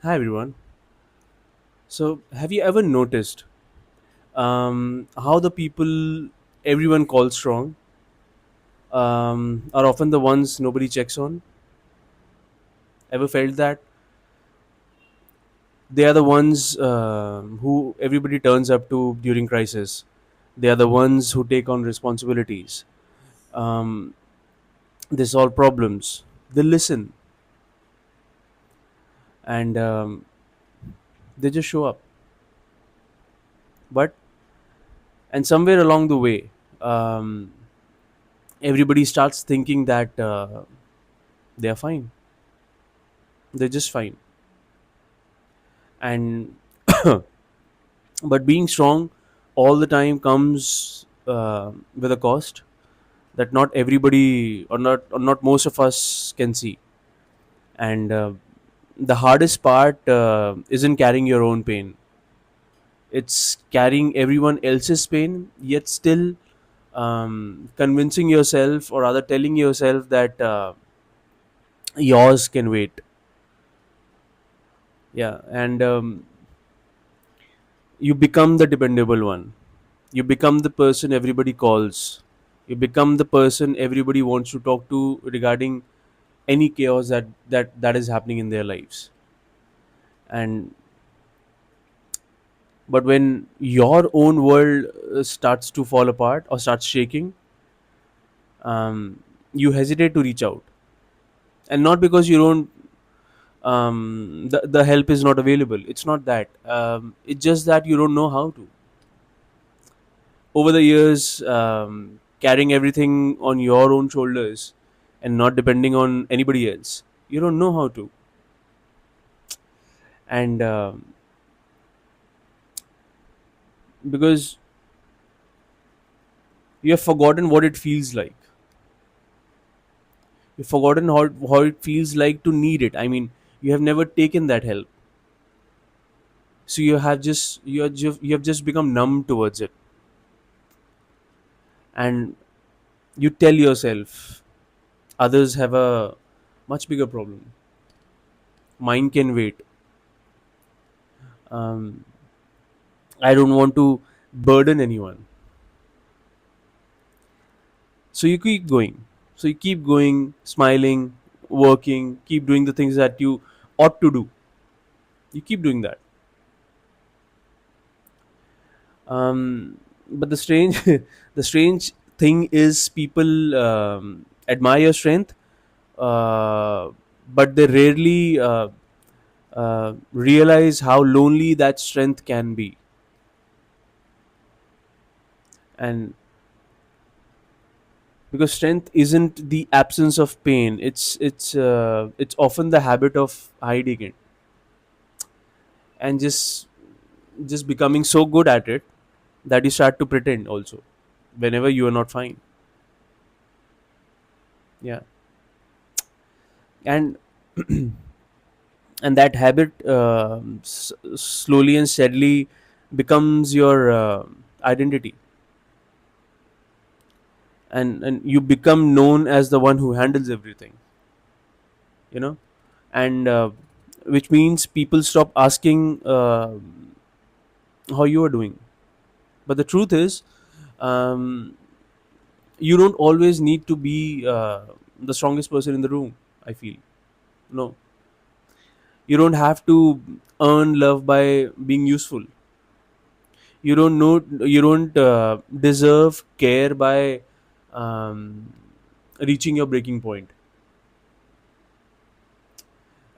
Hi everyone. So, have you ever noticed how the people everyone calls strong are often the ones nobody checks on? Ever felt that? They are the ones who everybody turns up to during crisis. They are the ones who take on responsibilities. Um, they solve problems. They listen, and they just show up. But and somewhere along the way, um, everybody starts thinking that they are fine. They're just fine. And but being strong all the time comes with a cost that not everybody or not most of us can see. And the hardest part isn't carrying your own pain, it's carrying everyone else's pain, yet still convincing yourself, or rather telling yourself that yours can wait. Yeah. And you become the dependable one. You become the person everybody calls. You become the person everybody wants to talk to regarding any chaos that is happening in their lives. And but when your own world starts to fall apart or starts shaking, you hesitate to reach out. And not because you don't the help is not available. It's not that. It's just that you don't know how to. Over the years, carrying everything on your own shoulders and not depending on anybody else, you don't know how to. And because you have forgotten what it feels like. You've forgotten how it feels like to need it. I mean, you have never taken that help, so you have just become numb towards it. And you tell yourself others have a much bigger problem, mine can wait. um, I don't want to burden anyone. So you keep going. So you keep going, smiling, working, keep doing the things that you ought to do. You keep doing that. But the strange, the strange thing is, people admire your strength, uh, but they rarely realize how lonely that strength can be. And because strength isn't the absence of pain, it's often the habit of hiding it, and just becoming so good at it that you start to pretend also whenever you are not fine. Yeah. and and that habit slowly and steadily becomes your identity, and you become known as the one who handles everything, you know. And which means people stop asking how you are doing. But the truth is, um, you don't always need to be the strongest person in the room, I feel. No, you don't have to earn love by being useful. You don't deserve care by um, reaching your breaking point.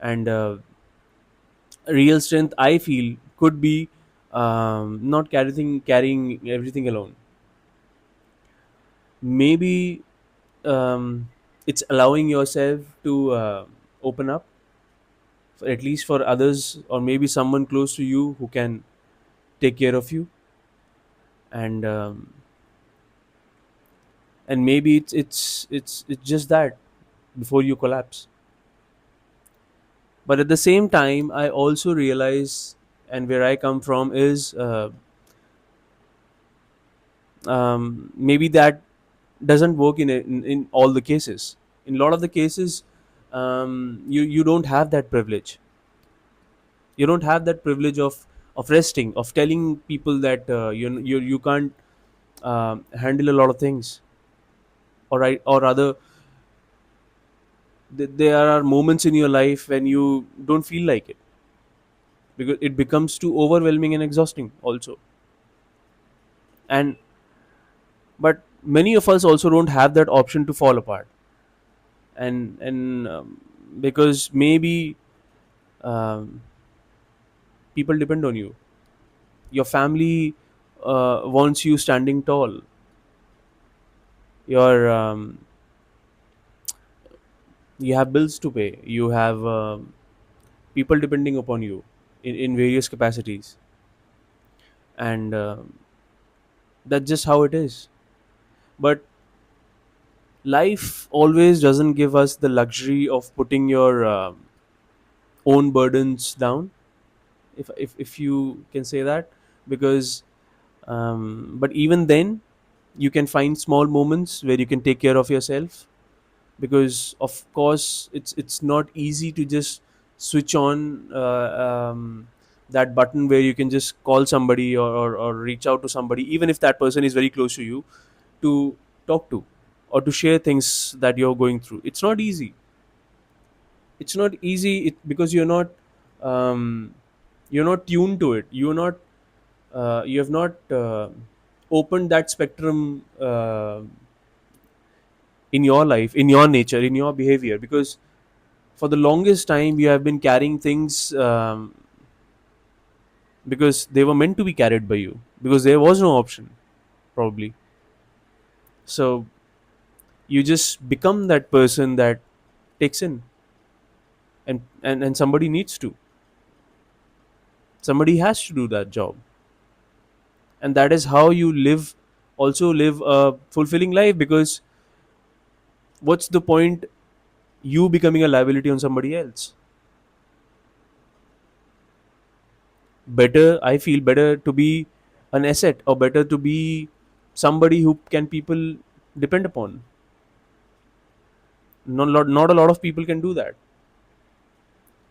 And real strength, I feel, could be not carrying everything alone. Maybe it's allowing yourself to open up, at least for others, or maybe someone close to you who can take care of you. And maybe it's just that before you collapse. But at the same time, I also realize, and where I come from is, maybe that doesn't work in all the cases. In a lot of the cases, you don't have that privilege. You don't have that privilege of resting, of telling people that you can't handle a lot of things, or rather, there are moments in your life when you don't feel like it, because it becomes too overwhelming and exhausting also. And but many of us also don't have that option to fall apart. And because maybe um, people depend on you, your family wants you standing tall, your you have bills to pay, you have people depending upon you in various capacities. And that's just how it is. But life always doesn't give us the luxury of putting your own burdens down, if you can say that. Because but even then, you can find small moments where you can take care of yourself. Because of course it's not easy to just switch on that button where you can just call somebody, or reach out to somebody, even if that person is very close to you, to talk to, or to share things that you're going through. It's not easy. It's not easy, because um, you're not tuned to it. You have not opened that spectrum in your life, in your nature, in your behavior. Because for the longest time you have been carrying things, because they were meant to be carried by you, because there was no option, probably. So you just become that person that takes in, and somebody needs to, somebody has to do that job. And that is how you live a fulfilling life. Because what's the point you becoming a liability on somebody else? Better, I feel, better to be an asset, or better to be somebody who can people depend upon. Not a lot of people can do that.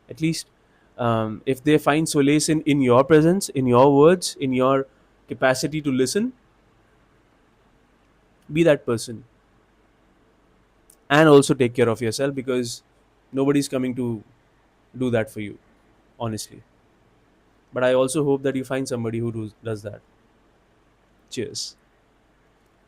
At least if they find solace in your presence, in your words, in your capacity to listen, be that person. And also take care of yourself, because nobody's coming to do that for you, honestly. But I also hope that you find somebody who does that. Cheers.